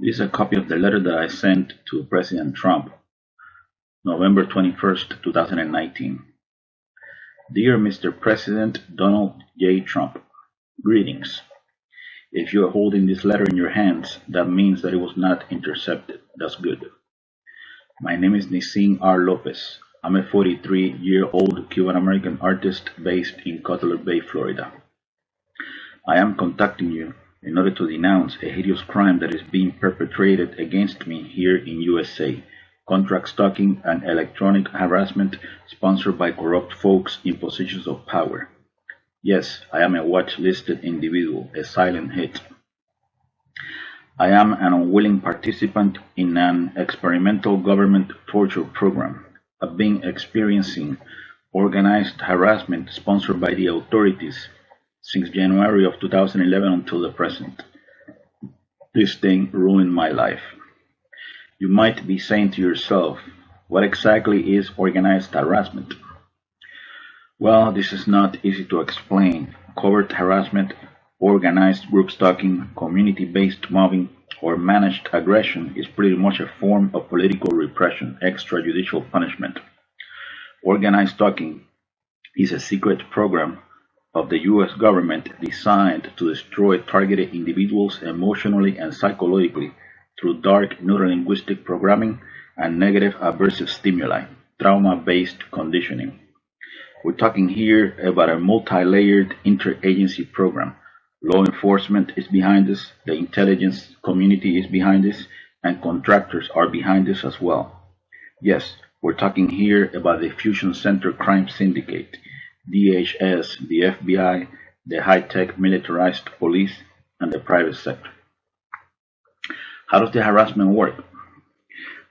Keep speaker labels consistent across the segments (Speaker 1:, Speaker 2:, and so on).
Speaker 1: This is a copy of the letter that I sent to President Trump, November 21st, 2019. Dear Mr. President Donald J. Trump, greetings. If you are holding this letter in your hands, that means that it was not intercepted. That's good. My name is Nisim R. Lopez. I'm a 43-year-old Cuban-American artist based in Cutler Bay, Florida. I am contacting you in order to denounce a hideous crime that is being perpetrated against me here in USA, contract stalking and electronic harassment sponsored by corrupt folks in positions of power. Yes, I am a watch-listed individual, a silent hit. I am an unwilling participant in an experimental government torture program. I've been experiencing organized harassment sponsored by the authorities since January of 2011 until the present. This thing ruined my life. You might be saying to yourself, what exactly is organized harassment? Well, this is not easy to explain. Covert harassment, organized group stalking, community-based mobbing, or managed aggression is pretty much a form of political repression, extrajudicial punishment. Organized stalking is a secret program of the U.S. government designed to destroy targeted individuals emotionally and psychologically through dark neurolinguistic programming and negative aversive stimuli, trauma-based conditioning. We're talking here about a multi-layered interagency program. Law enforcement is behind this, the intelligence community is behind this, and contractors are behind this as well. Yes, we're talking here about the Fusion Center Crime Syndicate, DHS, the FBI, the high-tech militarized police, and the private sector. How does the harassment work?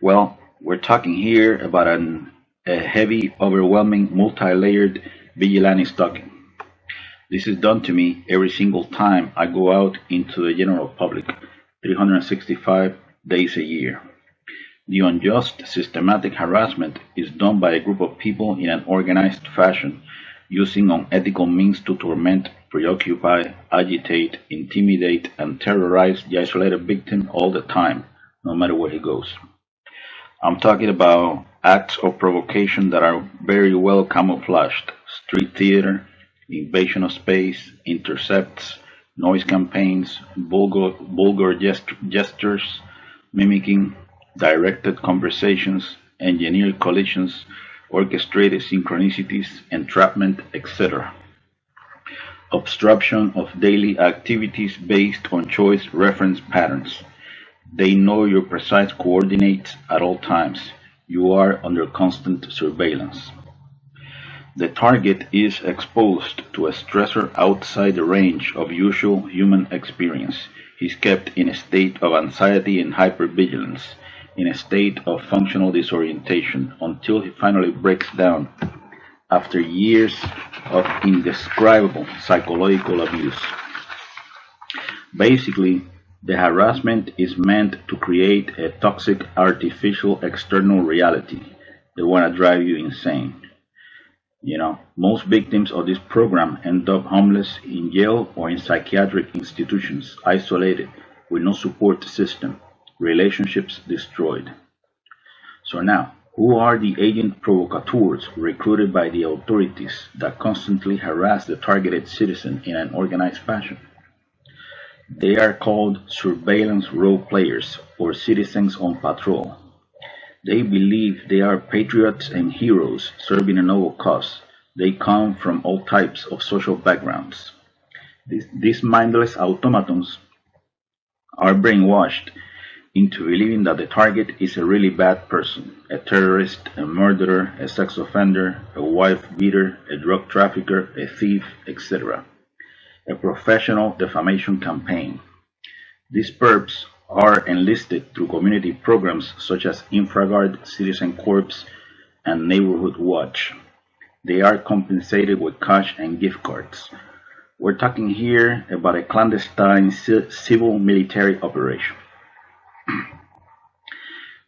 Speaker 1: Well, we're talking here about a heavy, overwhelming, multi-layered vigilante stalking. This is done to me every single time I go out into the general public, 365 days a year. The unjust, systematic harassment is done by a group of people in an organized fashion, using unethical means to torment, preoccupy, agitate, intimidate, and terrorize the isolated victim all the time, no matter where he goes. I'm talking about acts of provocation that are very well camouflaged: street theater, invasion of space, intercepts, noise campaigns, vulgar gestures, mimicking, directed conversations, engineered collisions, orchestrated synchronicities, entrapment, etc. Obstruction of daily activities based on choice reference patterns. They know your precise coordinates at all times. You are under constant surveillance. The target is exposed to a stressor outside the range of usual human experience. He's kept in a state of anxiety and hypervigilance, in a state of functional disorientation, until he finally breaks down after years of indescribable psychological abuse. Basically, the harassment is meant to create a toxic artificial external reality. They want to drive you insane. Most victims of this program end up homeless, in jail, or in psychiatric institutions, isolated, with no support system, relationships destroyed. So now, who are the agent provocateurs recruited by the authorities that constantly harass the targeted citizen in an organized fashion? They are called surveillance role players, or citizens on patrol. They believe they are patriots and heroes serving a noble cause. They come from all types of social backgrounds. These mindless automatons are brainwashed into believing that the target is a really bad person, a terrorist, a murderer, a sex offender, a wife beater, a drug trafficker, a thief, etc. A professional defamation campaign. These perps are enlisted through community programs such as InfraGard, Citizen Corps, and Neighborhood Watch. They are compensated with cash and gift cards. We're talking here about a clandestine civil military operation.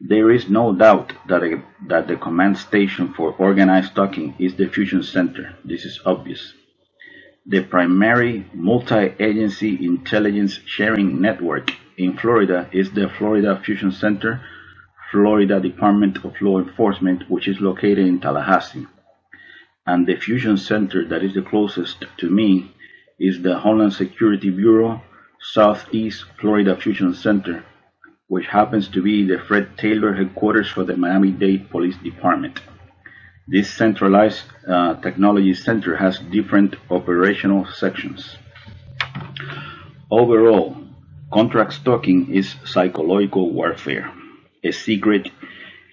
Speaker 1: There is no doubt that the command station for organized stalking is the Fusion Center. This is obvious. The primary multi-agency intelligence sharing network in Florida is the Florida Fusion Center, Florida Department of Law Enforcement, which is located in Tallahassee. And the Fusion Center that is the closest to me is the Homeland Security Bureau, Southeast Florida Fusion Center, which happens to be the Fred Taylor headquarters for the Miami-Dade Police Department. This centralized technology center has different operational sections. Overall, contract stalking is psychological warfare, a secret,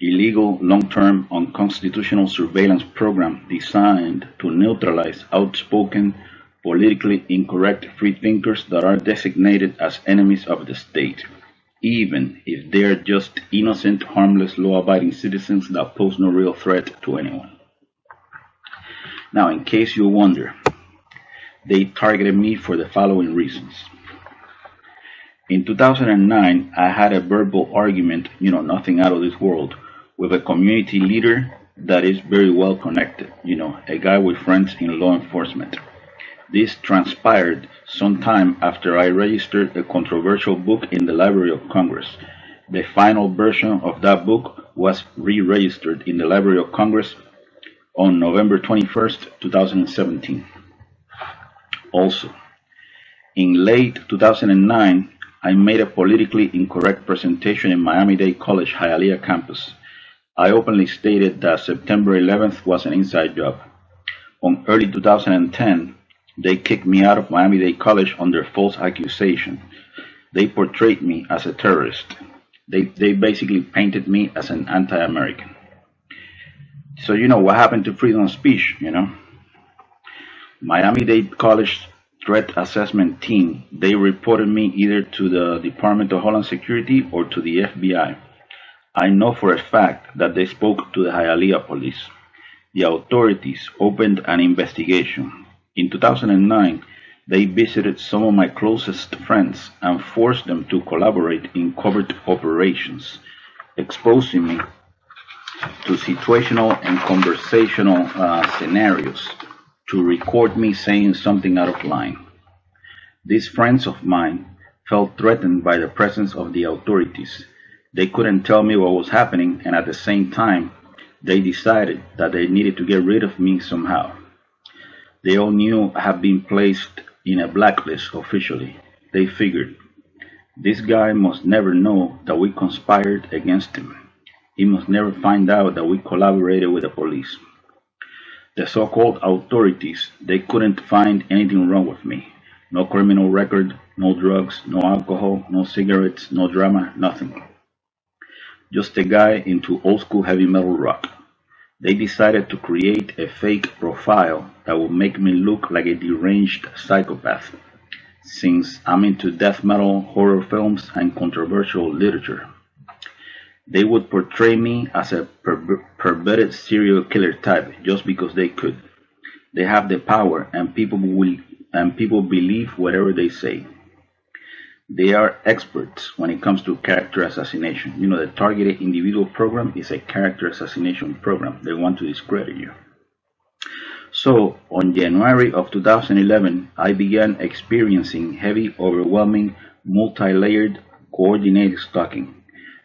Speaker 1: illegal, long-term, unconstitutional surveillance program designed to neutralize outspoken, politically incorrect freethinkers that are designated as enemies of the state, even if they're just innocent, harmless, law-abiding citizens that pose no real threat to anyone. Now, in case you wonder, they targeted me for the following reasons. In 2009, I had a verbal argument, nothing out of this world, with a community leader that is very well connected, a guy with friends in law enforcement. This transpired sometime after I registered a controversial book in the Library of Congress. The final version of that book was re-registered in the Library of Congress on November 21st, 2017. Also, in late 2009, I made a politically incorrect presentation in Miami-Dade College Hialeah campus. I openly stated that September 11th was an inside job. On early 2010, they kicked me out of Miami-Dade College under false accusation. They portrayed me as a terrorist. They basically painted me as an anti-American. So what happened to freedom of speech, Miami-Dade College threat assessment team, they reported me either to the Department of Homeland Security or to the FBI. I know for a fact that they spoke to the Hialeah police. The authorities opened an investigation. In 2009, they visited some of my closest friends and forced them to collaborate in covert operations, exposing me to situational and conversational scenarios to record me saying something out of line. These friends of mine felt threatened by the presence of the authorities. They couldn't tell me what was happening, and at the same time, they decided that they needed to get rid of me somehow. They all knew I had been placed in a blacklist officially. They figured, this guy must never know that we conspired against him. He must never find out that we collaborated with the police. The so-called authorities, they couldn't find anything wrong with me. No criminal record, no drugs, no alcohol, no cigarettes, no drama, nothing. Just a guy into old-school heavy metal rock. They decided to create a fake profile that would make me look like a deranged psychopath, since I'm into death metal, horror films, and controversial literature. They would portray me as a perverted serial killer type just because they could. They have the power, and people believe whatever they say. They are experts when it comes to character assassination. The targeted individual program is a character assassination program. They want to discredit you. So, on January of 2011, I began experiencing heavy, overwhelming, multi-layered, coordinated stalking.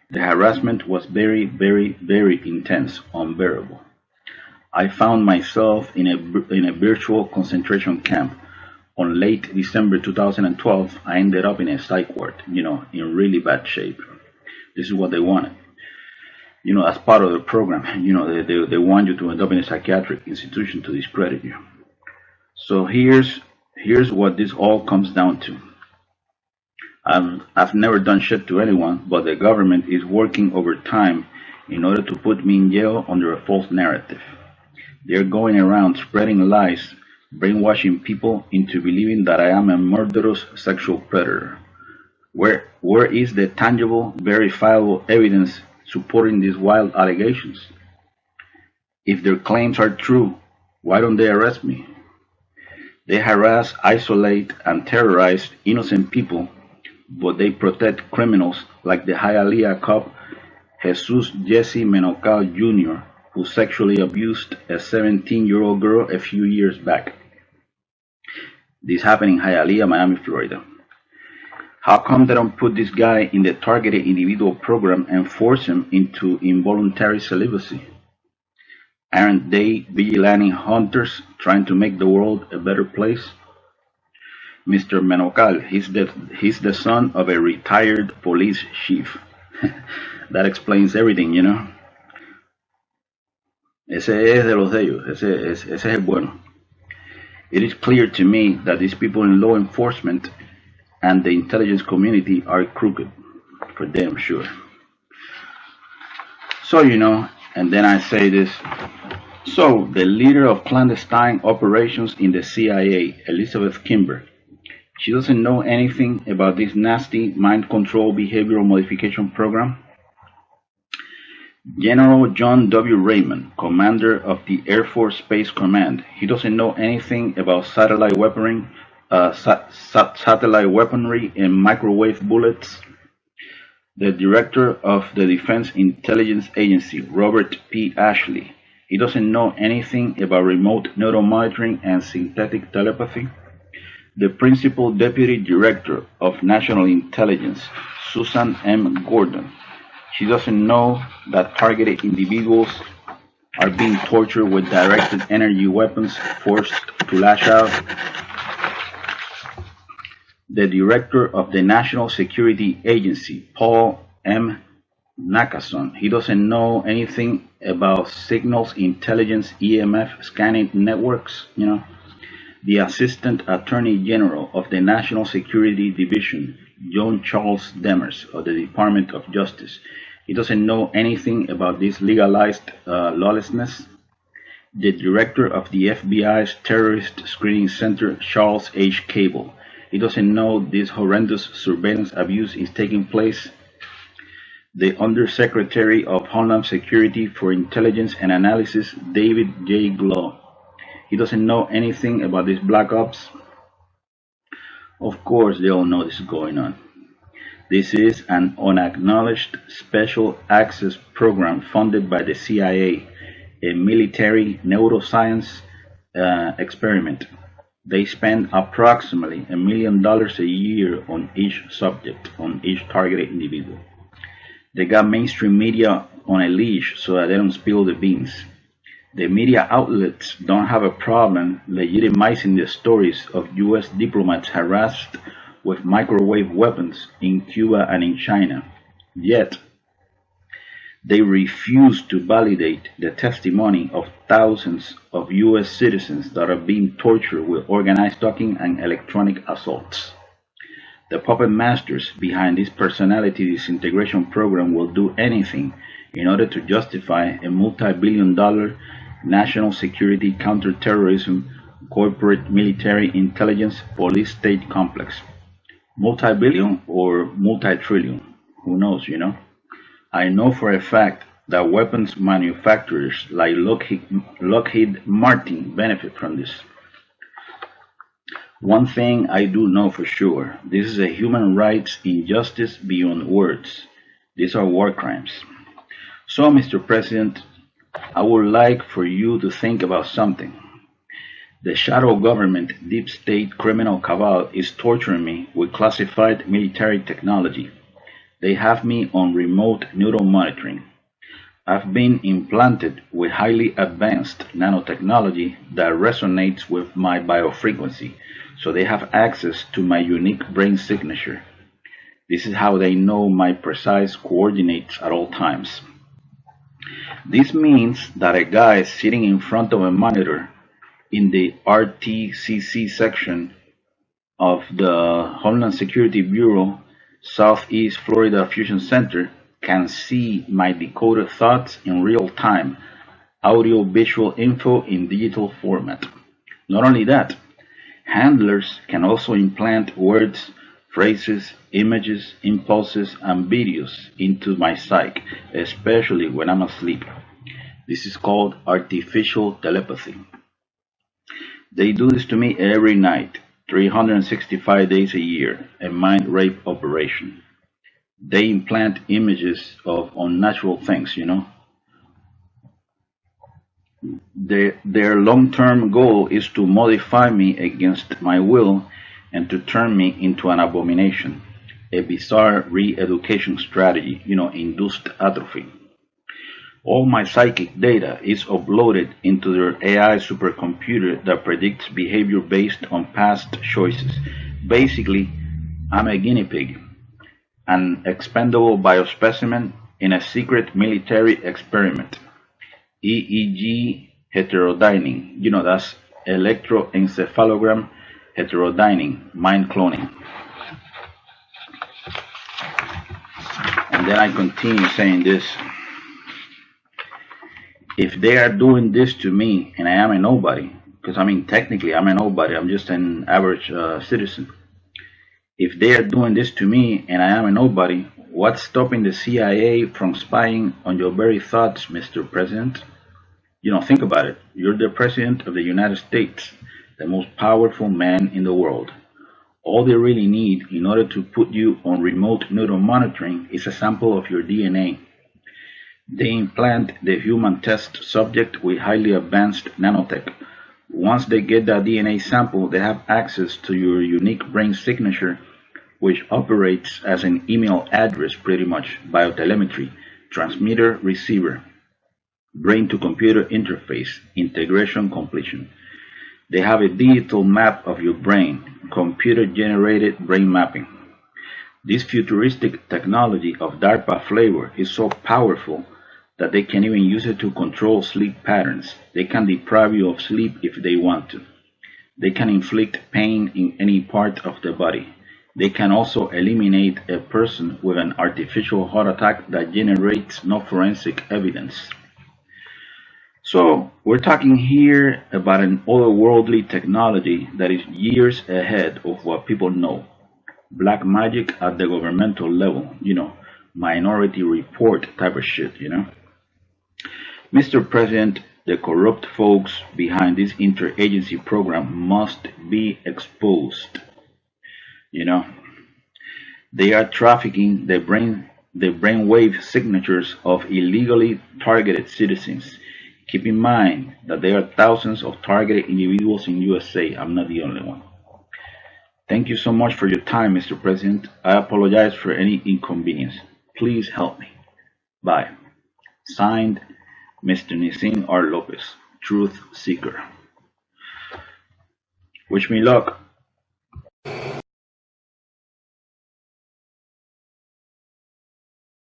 Speaker 1: The harassment was very, very, very intense, unbearable. I found myself in a virtual concentration camp. On late December 2012, I ended up in a psych ward, in really bad shape. This is what they wanted. As part of the program, they want you to end up in a psychiatric institution to discredit you. So here's what this all comes down to. I've never done shit to anyone, but the government is working overtime in order to put me in jail under a false narrative. They're going around spreading lies, brainwashing people into believing that I am a murderous sexual predator. Where is the tangible, verifiable evidence supporting these wild allegations? If their claims are true, why don't they arrest me? They harass, isolate, and terrorize innocent people, but they protect criminals like the Hialeah cop Jesus Jesse Menocal Jr., who sexually abused a 17-year-old girl a few years back. This happened in Hialeah, Miami, Florida. How come they don't put this guy in the targeted individual program and force him into involuntary celibacy? Aren't they vigilante hunters trying to make the world a better place? Mr. Menocal, he's the son of a retired police chief. That explains everything, you know. Ese es de los de ellos. Ese es el bueno. It is clear to me that these people in law enforcement and the intelligence community are crooked, for damn sure. So, you know, and then I say this. So, the leader of clandestine operations in the CIA, Elizabeth Kimber, she doesn't know anything about this nasty mind control behavioral modification program. General John W. Raymond, commander of the Air Force Space Command, he doesn't know anything about satellite weaponry and microwave bullets. The director of the Defense Intelligence Agency, Robert P. Ashley, he doesn't know anything about remote neuromonitoring and synthetic telepathy. The principal deputy director of National Intelligence, Susan M. Gordon, she doesn't know that targeted individuals are being tortured with directed energy weapons, forced to lash out. The director of the National Security Agency, Paul M. Nakason, he doesn't know anything about signals intelligence EMF scanning networks, you know. The Assistant Attorney General of the National Security Division, John Charles Demers of the Department of Justice, he doesn't know anything about this legalized lawlessness. The director of the FBI's Terrorist Screening Center, Charles H. Cable, he doesn't know this horrendous surveillance abuse is taking place. The Undersecretary of Homeland Security for Intelligence and Analysis, David J. Glow, he doesn't know anything about this black ops. Of course, they all know this is going on. This is an unacknowledged special access program funded by the CIA, a military neuroscience experiment. They spend approximately $1 million a year on each subject, on each targeted individual. They got mainstream media on a leash so that they don't spill the beans. The media outlets don't have a problem legitimizing the stories of U.S. diplomats harassed with microwave weapons in Cuba and in China. Yet, they refuse to validate the testimony of thousands of U.S. citizens that are being tortured with organized stalking and electronic assaults. The puppet masters behind this personality disintegration program will do anything in order to justify a multi-billion-dollar national security counterterrorism corporate military intelligence police state complex. Multi-billion or multi-trillion? Who knows, you know? I know for a fact that weapons manufacturers like Lockheed Martin benefit from this. One thing I do know for sure, this is a human rights injustice beyond words. These are war crimes. So, Mr. President, I would like for you to think about something. The shadow government deep state criminal cabal is torturing me with classified military technology. They have me on remote neuromonitoring. I've been implanted with highly advanced nanotechnology that resonates with my biofrequency, so they have access to my unique brain signature. This is how they know my precise coordinates at all times. This means that a guy sitting in front of a monitor in the RTCC section of the Homeland Security Bureau, Southeast Florida Fusion Center, can see my decoded thoughts in real time, audio-visual info in digital format. Not only that, handlers can also implant words, phrases, images, impulses, and videos into my psyche, especially when I'm asleep. This is called artificial telepathy. They do this to me every night, 365 days a year, a mind rape operation. They implant images of unnatural things, you know. Their long-term goal is to modify me against my will and to turn me into an abomination. a bizarre re-education strategy, induced atrophy. All my psychic data is uploaded into their AI supercomputer that predicts behavior based on past choices. Basically, I'm a guinea pig, an expendable biospecimen in a secret military experiment. EEG heterodyning, that's electroencephalogram heterodyning, mind cloning. And then I continue saying this. If they are doing this to me and I am a nobody, because technically I'm a nobody, I'm just an average citizen. If they are doing this to me and I am a nobody, what's stopping the CIA from spying on your very thoughts, Mr. President? Think about it. You're the President of the United States, the most powerful man in the world. All they really need in order to put you on remote neural monitoring is a sample of your DNA. They implant the human test subject with highly advanced nanotech. Once they get that DNA sample, they have access to your unique brain signature, which operates as an email address pretty much, biotelemetry, transmitter, receiver, brain-to-computer interface, integration completion. They have a digital map of your brain, computer-generated brain mapping. This futuristic technology of DARPA flavor is so powerful that they can even use it to control sleep patterns. They can deprive you of sleep if they want to. They can inflict pain in any part of the body. They can also eliminate a person with an artificial heart attack that generates no forensic evidence. So, we're talking here about an otherworldly technology that is years ahead of what people know. Black magic at the governmental level, Minority Report type of shit, Mr. President, the corrupt folks behind this interagency program must be exposed. They are trafficking the brainwave signatures of illegally targeted citizens. Keep in mind that there are thousands of targeted individuals in USA. I'm not the only one. Thank you so much for your time, Mr. President. I apologize for any inconvenience. Please help me. Bye. Signed, Mr. Nisin R. Lopez, Truth Seeker. Wish me luck.